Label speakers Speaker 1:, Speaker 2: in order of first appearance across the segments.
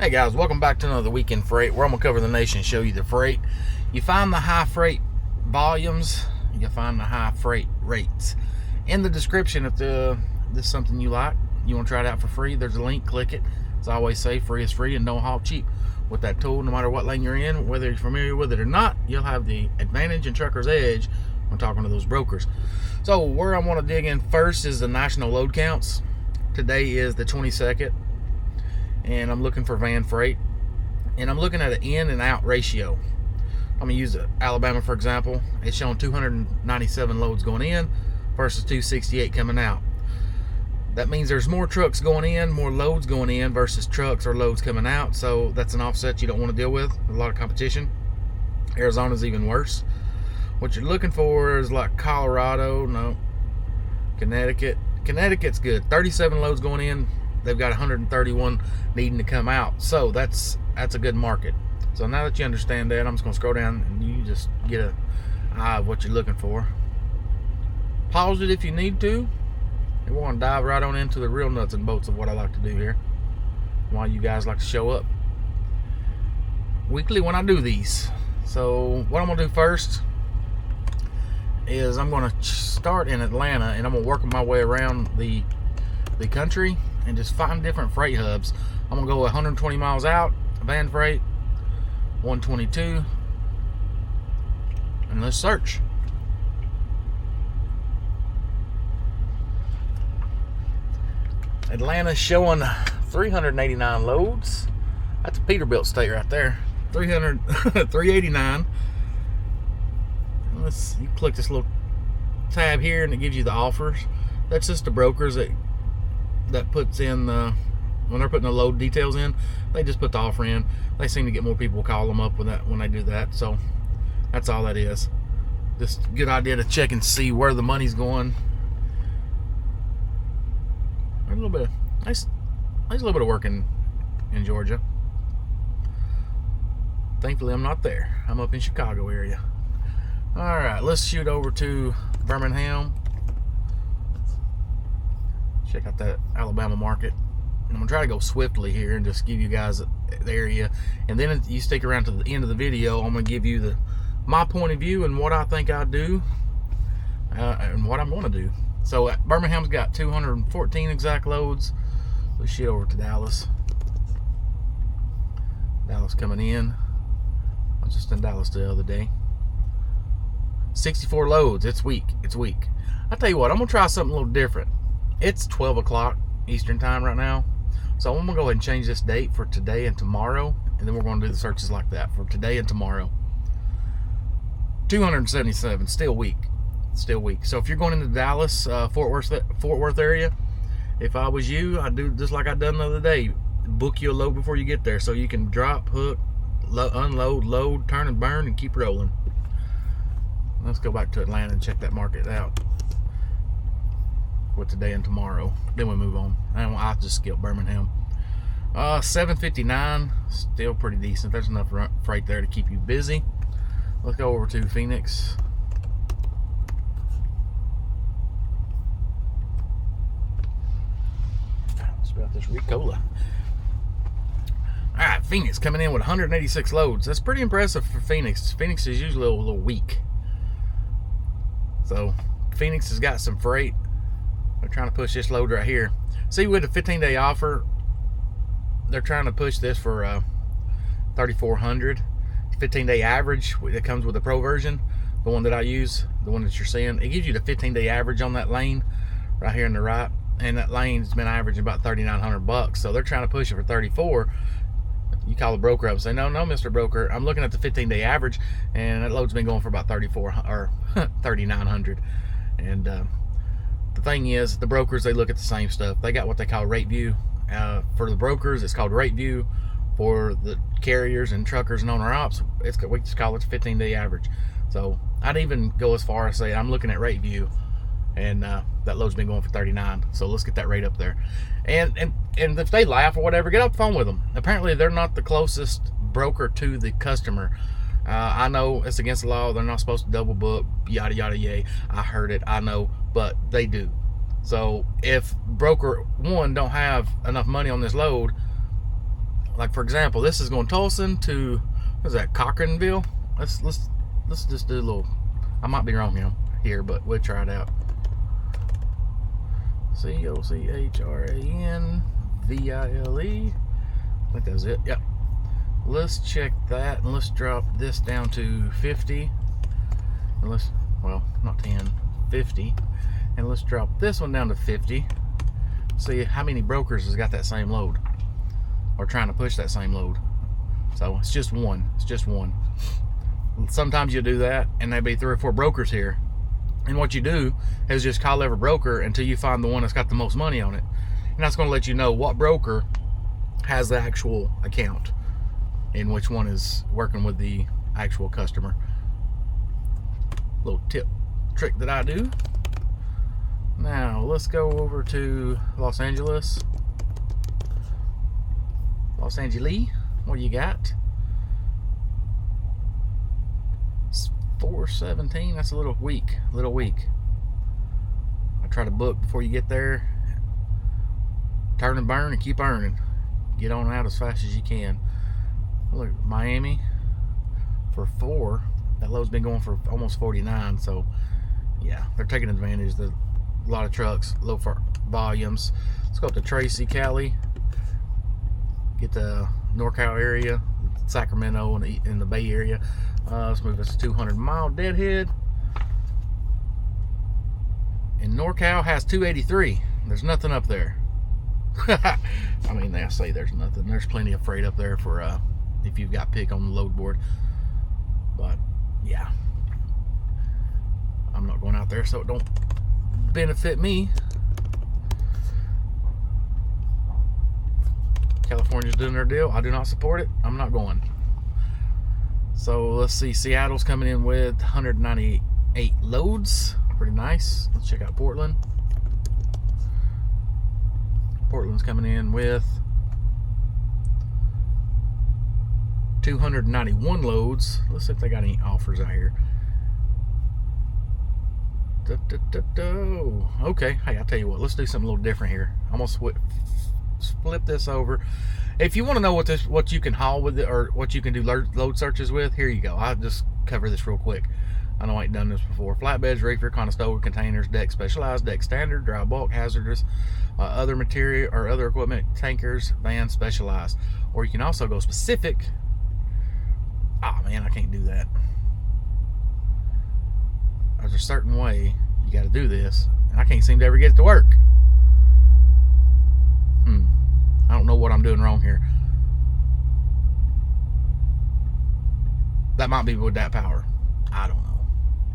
Speaker 1: Hey guys, welcome back to another Week in Freight, where I'm going to cover the nation and show you the freight. You find the high freight volumes, you find the high freight rates. In the description, if this is something you like, you want to try it out for free, there's a link, click it. As I always say, free is free and don't haul cheap. With that tool, no matter what lane you're in, whether you're familiar with it or not, you'll have the advantage and trucker's edge when talking to those brokers. So where I want to dig in first is the national load counts. Today is the 22nd. And I'm looking for van freight, and I'm looking at an in and out ratio. I'm gonna use Alabama for example. It's showing 297 loads going in versus 268 coming out. That means there's more trucks going in, more loads going in versus trucks or loads coming out. So that's an offset you don't want to deal with. A lot of competition. Arizona's even worse. What you're looking for is like Colorado, no, Connecticut. Connecticut's good. 37 loads going in. They've got 131 needing to come out, so that's a good market. So now that you understand that, I'm just going to scroll down and you just get an eye of what you're looking for. Pause it if you need to. And we're going to dive right on into the real nuts and bolts of what I like to do here, why you guys like to show up weekly when I do these. So what I'm going to do first is I'm going to start in Atlanta, and I'm going to work my way around the country and just find different freight hubs. I'm gonna go 120 miles out, van freight, 122, and let's search. Atlanta's showing 389 loads. That's a Peterbilt state right there. 389. You click this little tab here and it gives you the offers. That's just the brokers that puts in when they're putting the load details in, they just put the offer in. They seem to get more people call them up when they do that. So that's all that is. Just a good idea to check and see where the money's going. A little bit of nice a little bit of work in Georgia. Thankfully I'm not there. I'm up in Chicago area. Alright, let's shoot over to Birmingham. Check out that Alabama market. And I'm gonna try to go swiftly here and just give you guys the area, and then you stick around to the end of the video. I'm gonna give you my point of view and what I think I do and what I'm gonna do. So Birmingham's got 214 exact loads. Let's shoot over to Dallas. Dallas coming in. I was just in Dallas the other day. 64 loads. It's weak. I tell you what, I'm gonna try something a little different. It's 12 o'clock Eastern time right now, so I'm gonna go ahead and change this date for today and tomorrow, and then we're gonna do the searches like that for today and tomorrow. 277, still weak. So if you're going into Dallas, Fort Worth area, if I was you, I'd do just like I done the other day. Book you a load before you get there, so you can drop, hook, unload, load, turn and burn, and keep rolling. Let's go back to Atlanta and check that market out with today and tomorrow, then we move on. I'll just skip Birmingham. 759, still pretty decent. There's enough freight there to keep you busy. Let's go over to Phoenix. Let's about this Ricola. Alright, Phoenix coming in with 186 loads. That's pretty impressive for Phoenix. Phoenix is usually a little weak, so Phoenix has got some freight. They're trying to push this load right here. See, with a 15-day offer, they're trying to push this for 3,400. 15-day average that comes with the Pro version, the one that I use, the one that you're seeing. It gives you the 15-day average on that lane right here on the right, and that lane's been averaging about $3,900. So they're trying to push it for 34. You call the broker up and say, no, Mr. Broker, I'm looking at the 15-day average, and that load's been going for about 34 or 3,900. And the thing is, the brokers, they look at the same stuff. They got what they call rate view. For the brokers, it's called rate view. For the carriers and truckers and owner ops, we just call it 15-day average. So I'd even go as far as say I'm looking at rate view, and that load's been going for 39. So let's get that rate up there. And if they laugh or whatever, get off the phone with them. Apparently they're not the closest broker to the customer. I know it's against the law. They're not supposed to double book, yada, yada, yay. I heard it, I know, but they do. So if broker one don't have enough money on this load, like for example, this is going Tolson to, what is that, Cochranville? Let's just do a little, I might be wrong here, but we'll try it out. Cochranville. I think that's it. Yep. Let's check that, and let's drop this down to 50. And let's, well, not 10, 50. And let's drop this one down to 50. See how many brokers has got that same load, or trying to push that same load. So it's just one. It's just one. Sometimes you do that, and there'll be 3 or 4 brokers here. And what you do is just call every broker until you find the one that's got the most money on it. And that's going to let you know what broker has the actual account and which one is working with the actual customer. Little trick that I do. Now let's go over to Los Angeles. Los Angeles, what do you got? 417. That's a little weak. I try to book before you get there. Turn and burn and keep earning. Get on out as fast as you can. Look, Miami for 4. That load's been going for almost 49. So yeah, they're taking advantage. A lot of trucks, low for volumes. Let's go up to Tracy, Cali. Get the NorCal area, Sacramento, and in the Bay Area. Let's move this to 200-mile deadhead. And NorCal has 283. There's nothing up there. I mean, they say there's nothing. There's plenty of freight up there for if you've got pick on the load board. But yeah, I'm not going out there, so it don't benefit me. California's doing their deal. I do not support it. I'm not going. So let's see, Seattle's coming in with 198 loads. Pretty nice. Let's check out Portland. Portland's coming in with 291 loads. Let's see if they got any offers out here. Okay, hey, I'll tell you what, let's do something a little different here. I'm gonna flip this over. If you want to know what you can haul with it, or what you can do load searches with, here you go. I'll just cover this real quick. I know I ain't done this before. Flatbeds, reefer, Conestoga, containers, deck specialized, deck standard, dry bulk, hazardous, other material or other equipment, tankers, vans, specialized. Or you can also go specific. Oh man, I can't do that. There's a certain way you got to do this, and I can't seem to ever get it to work. I don't know what I'm doing wrong here. That might be with that power. I don't know.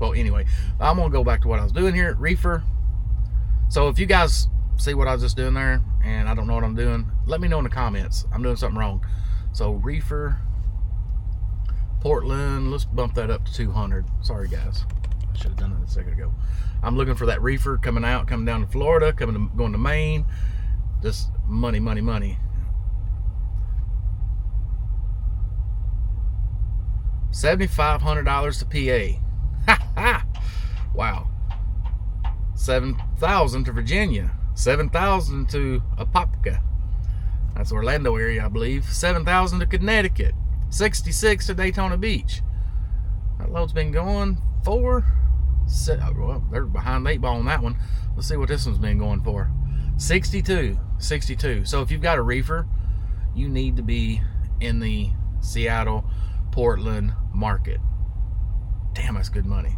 Speaker 1: Well, anyway, I'm going to go back to what I was doing here. Reefer. So if you guys see what I was just doing there, and I don't know what I'm doing, let me know in the comments. I'm doing something wrong. So reefer, Portland, let's bump that up to 200. Sorry, guys. I should have done that a second ago. I'm looking for that reefer coming down to Florida, going to Maine. Just money. $7,500 to PA. Ha ha! Wow. 7,000 to Virginia. 7,000 to Apopka. That's Orlando area, I believe. 7,000 to Connecticut. 66 to Daytona Beach. That load's been going for. Well, they're behind the 8 ball on that one. Let's see what this one's been going for. 62. So if you've got a reefer, you need to be in the Seattle, Portland market. Damn, that's good money.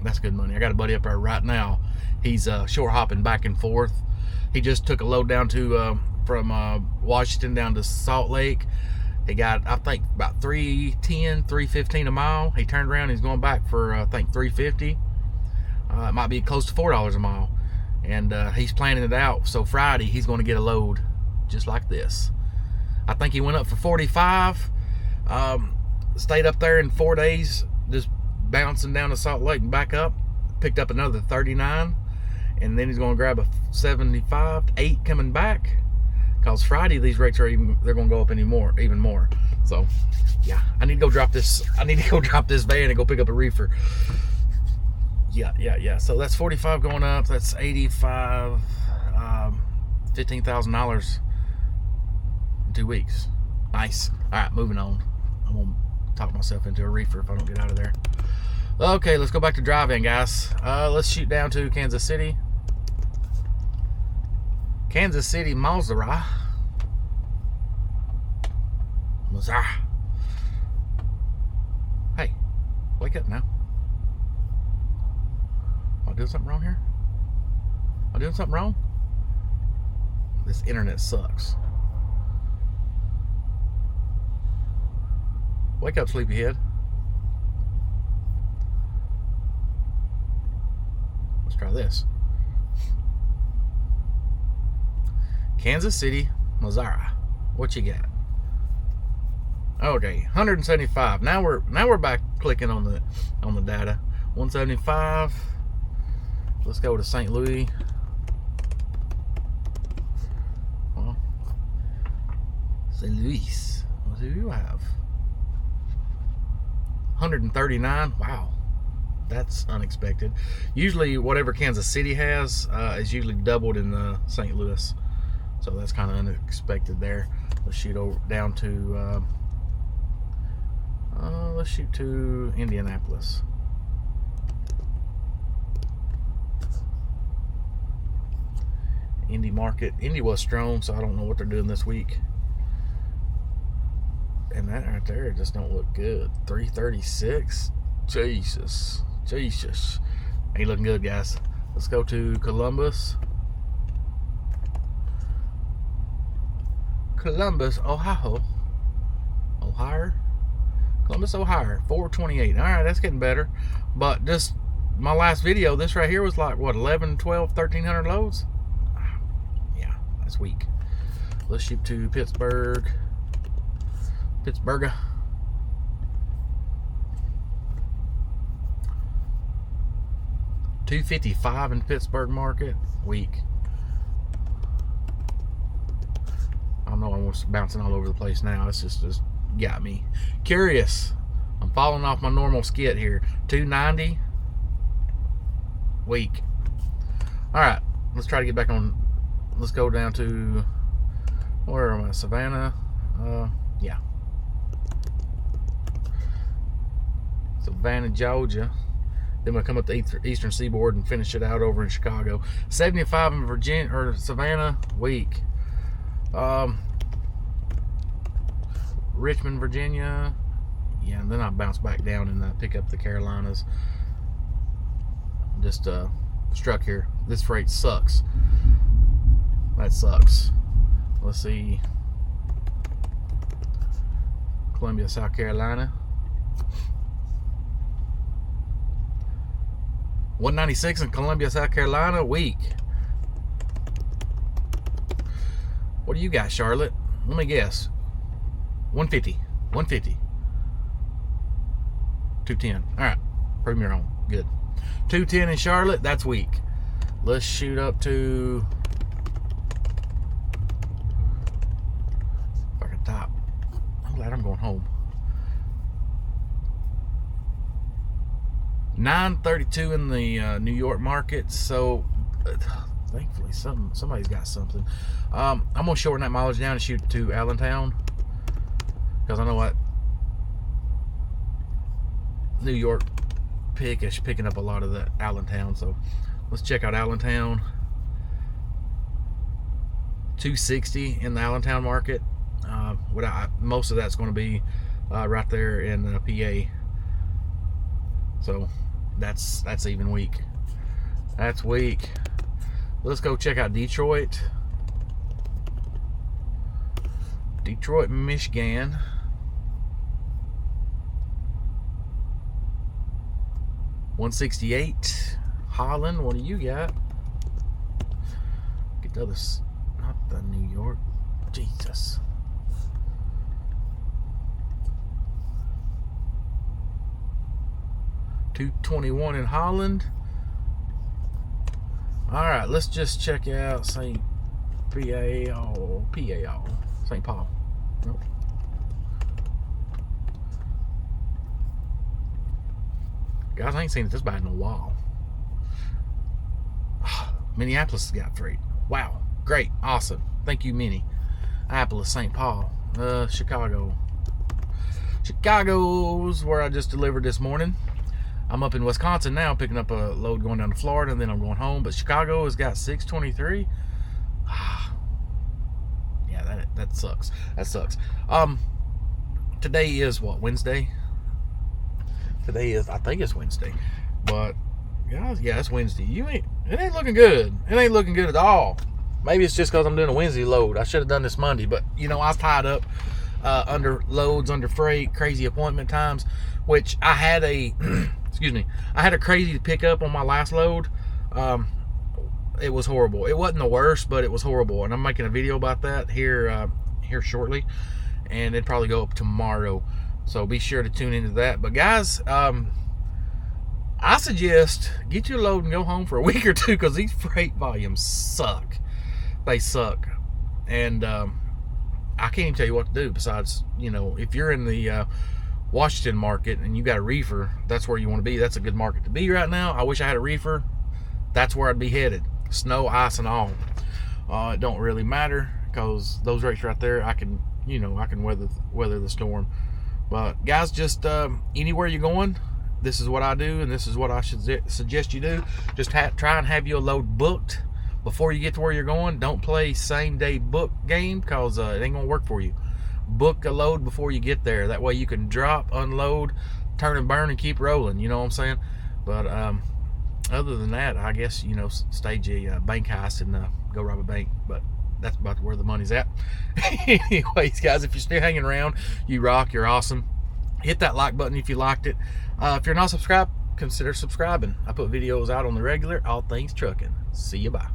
Speaker 1: That's good money. I got a buddy up there right now. He's short hopping back and forth. He just took a load down to from Washington down to Salt Lake. He got, I think, about $310, $315 a mile. He turned around. He's going back for I think $350. It might be close to $4 a mile. And he's planning it out. So Friday he's going to get a load just like this. I think he went up for 45. Stayed up there in 4 days, just bouncing down to Salt Lake and back up. Picked up another 39, and then he's going to grab a 75, 8 coming back. Cause Friday these rates are they're going to go up even more. So yeah, I need to go drop this. I need to go drop this van and go pick up a reefer. Yeah. So that's 45 going up. That's 85, $15,000 in 2 weeks. Nice. All right, moving on. I'm gonna talk myself into a reefer if I don't get out of there. Okay, let's go back to drive-in, guys. Let's shoot down to Kansas City. Kansas City, Missouri. Hey, wake up now. Am I doing something wrong here? Am I doing something wrong? This internet sucks. Wake up, sleepyhead. Let's try this. Kansas City, Missouri. What you got? Okay, 175. Now we're back clicking on the data. 175. Let's go to St. Louis. Well, St. Louis. What do you have? 139. Wow, that's unexpected. Usually, whatever Kansas City has is usually doubled in St. Louis, so that's kind of unexpected there. Let's shoot over down to. Let's shoot to Indianapolis. Indy market. Indy was strong, so I don't know what they're doing this week. And that right there just don't look good. 336. Jesus. Ain't looking good, guys. Let's go to Columbus. Columbus, Ohio. Columbus, Ohio. 428. All right, that's getting better. But just my last video, this right here was like, what, 11, 12, 1,300 loads? Yeah, that's weak. Let's shoot to Pittsburgh. 255 in Pittsburgh market. Weak. I know I'm bouncing all over the place now. It's just got me curious. I'm falling off my normal skit here. 290. Weak. All right, let's try to get back on. Let's go down to, where am I? Savannah. Yeah. Savannah, Georgia. Then we'll come up the eastern seaboard and finish it out over in Chicago. 75 in Virginia or Savannah. Weak. Richmond, Virginia. Yeah, and then I bounce back down and pick up the Carolinas. Just struck here. This freight sucks. That sucks. Let's see. Columbia, South Carolina. 196 in Columbia, South Carolina. Weak. What do you got, Charlotte? Let me guess. 150. 210. All right. Prove me wrong. Good. 210 in Charlotte. That's weak. Let's shoot up to fucking top. I'm glad I'm going home. 932 in the New York market. So thankfully somebody's got something. I'm gonna shorten that mileage down and shoot to Allentown, because I know what New York is picking up a lot of the Allentown. So let's check out Allentown. 260 in the Allentown market. Most of that's going to be right there in PA. So that's even weak. That's weak. Let's go check out Detroit. Detroit, Michigan. $168. Holland, what do you got? Get the others, not the New York. Jesus. $221 in Holland. All right, let's just check out St. Paul. St. Paul. Nope. Guys, I ain't seen it this bad in a while. Minneapolis has got freight. Wow, great, awesome. Thank you, Minneapolis, St. Paul. Chicago. Chicago's where I just delivered this morning. I'm up in Wisconsin now, picking up a load going down to Florida, and then I'm going home. But Chicago has got 623. Yeah, that sucks. That sucks. Today is what, Wednesday? Today is, I think it's Wednesday. But guys, yeah, it's Wednesday. It ain't looking good. It ain't looking good at all. Maybe it's just because I'm doing a Wednesday load. I should have done this Monday, but you know, I was tied up under loads, under freight, crazy appointment times, which I had a excuse me, I had a crazy pickup on my last load. It was horrible. It wasn't the worst, but it was horrible, and I'm making a video about that here shortly, and it'd probably go up tomorrow, so be sure to tune into that. But guys, I suggest get your load and go home for a week or two, because these freight volumes suck. They suck, and I can't even tell you what to do besides, you know, if you're in the Washington market and you got a reefer, that's where you want to be. That's a good market to be right now. I wish I had a reefer. That's where I'd be headed. Snow, ice, and all. It don't really matter, because those rates right there, I can weather the storm. But guys, just anywhere you're going, this is what I do, and this is what I should suggest you do. Just try and have your load booked before you get to where you're going. Don't play same day book game, because it ain't gonna work for you. Book a load before you get there. That way you can drop, unload, turn and burn, and keep rolling. You know what I'm saying? But other than that, I guess, you know, stage a bank heist and go rob a bank. But that's about where the money's at. Anyways, guys, if you're still hanging around, you rock. You're awesome. Hit that like button if you liked it. If you're not subscribed, consider subscribing. I put videos out on the regular, all things trucking. See you, bye.